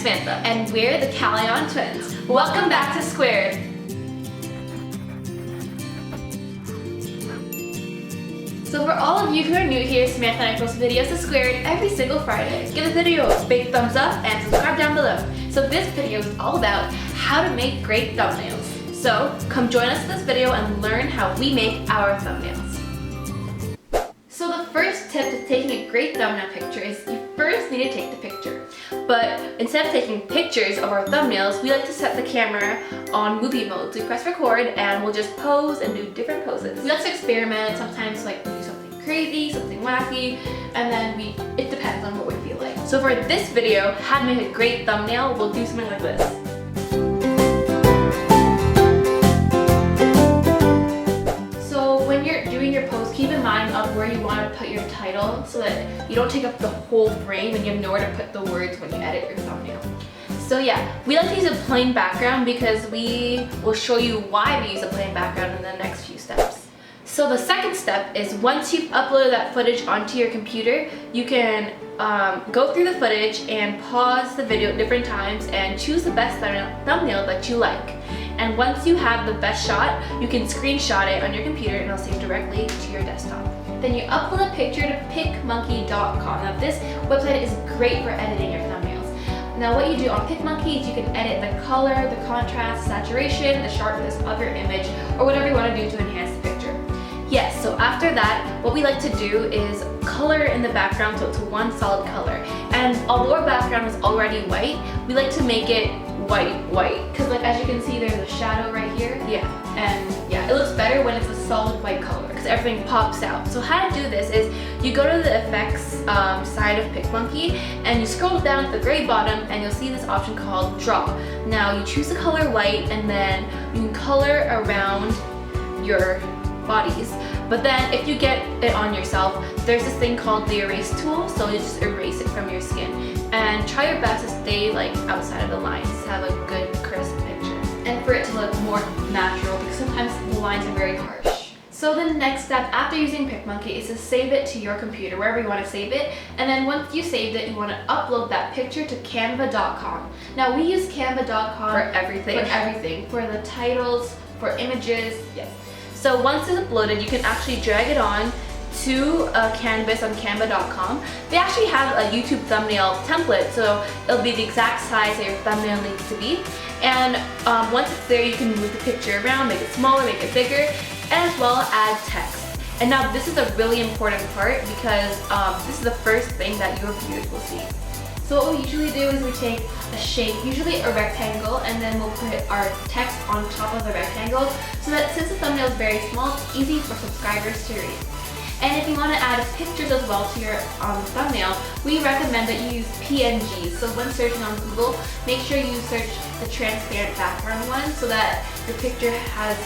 Samantha. And we're the Callion twins. Welcome back to Squared. So for all of you who are new here, Samantha and I post videos to Squared every single Friday. Give the video a big thumbs up and subscribe down below. So this video is all about how to make great thumbnails. So come join us in this video and learn how we make our thumbnails. So the first tip to taking a great thumbnail picture is you first need to take the picture. But instead of taking pictures of our thumbnails, we like to set the camera on movie mode. So we press record and we'll just pose and do different poses. We like to experiment, sometimes like do something crazy, something wacky, and then it depends on what we feel like. So for this video, how to make a great thumbnail, we'll do something like this. Your post, keep in mind of where you want to put your title so that you don't take up the whole frame and you have nowhere to put the words when you edit your thumbnail. So yeah, we like to use a plain background because we will show you why we use a plain background in the next few steps. So the second step is once you've uploaded that footage onto your computer, you can go through the footage and pause the video at different times and choose the best thumbnail that you like. And once you have the best shot, you can screenshot it on your computer and it'll save directly to your desktop. Then you upload a picture to PicMonkey.com. Now this website is great for editing your thumbnails. Now what you do on PicMonkey is you can edit the color, the contrast, saturation, the sharpness of your image, or whatever you want to do to enhance the picture. Yes, so after that, what we like to do is color in the background so it's one solid color. And although our background is already white, we like to make it white, because like as you can see there's a shadow right here. And it looks better when it's a solid white color because everything pops out. So how to do this is you go to the effects side of PicMonkey and you scroll down at the very bottom and you'll see this option called draw. Now you choose the color white and then you can color around your bodies. But then if you get it on yourself, there's this thing called the erase tool, so you just erase it from your skin. And try your best to stay like outside of the lines to have a good crisp picture. And for it to look more natural because sometimes the lines are very harsh. So the next step after using PicMonkey is to save it to your computer, wherever you want to save it. And then once you saved it, you want to upload that picture to Canva.com. Now we use Canva.com for everything. For the titles, for images, yes. So once it's uploaded, you can actually drag it on to a canvas on Canva.com. They actually have a YouTube thumbnail template, so it'll be the exact size that your thumbnail needs to be. And once it's there, you can move the picture around, make it smaller, make it bigger, and as well add text. And now this is a really important part because this is the first thing that your viewers will see. So what we usually do is we take a shape, usually a rectangle, and then we'll put our text on top of the rectangle so that since the thumbnail is very small, it's easy for subscribers to read. And if you want to add pictures as well to your thumbnail, we recommend that you use PNGs. So when searching on Google, make sure you search the transparent background one so that your picture has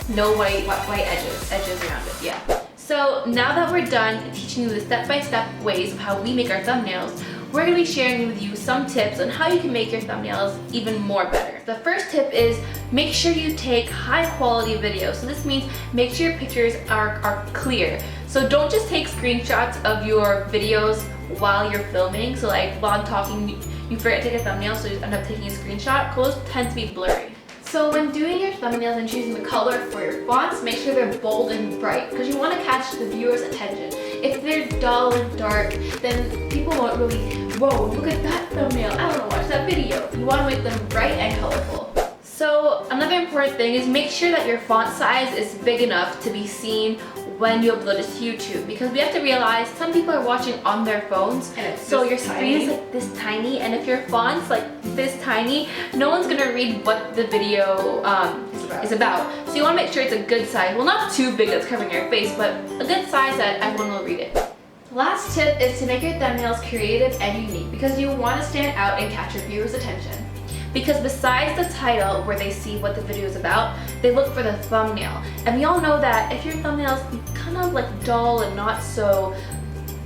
no white edges around it. Yeah. So now that we're done teaching you the step-by-step ways of how we make our thumbnails, we're going to be sharing with you some tips on how you can make your thumbnails even more better. The first tip is make sure you take high quality video. So this means make sure your pictures are clear. So don't just take screenshots of your videos while you're filming. So like while I'm talking, you forget to take a thumbnail, so you end up taking a screenshot. Those tend to be blurry. So when doing your thumbnails and choosing the color for your fonts, make sure they're bold and bright because you want to catch the viewer's attention. If they're dull and dark, then people won't really, whoa, look at that thumbnail, I want to watch that video. You want to make them bright and colorful. So another important thing is make sure that your font size is big enough to be seen when you upload it to YouTube, because we have to realize some people are watching on their phones, and so your screen is like this tiny, and if your font's like this tiny, no one's gonna read what the video is about. So you want to make sure it's a good size. Well, not too big that's covering your face, but a good size that everyone will read it. The last tip is to make your thumbnails creative and unique because you want to stand out and catch your viewers' attention. Because besides the title where they see what the video is about, they look for the thumbnail. And we all know that if your thumbnail is kind of like dull and not so,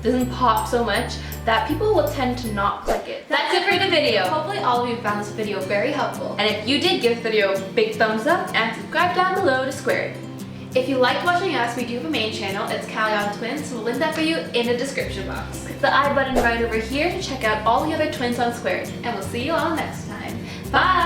doesn't pop so much, that people will tend to not click it. That's it for the video. Hopefully all of you found this video very helpful. And if you did, give this video a big thumbs up and subscribe down below to Squared. If you liked watching us, we do have a main channel. It's Callie on Twins, so we'll link that for you in the description box. Click the I button right over here to check out all the other Twins on Squared, and we'll see you all next time. Bye!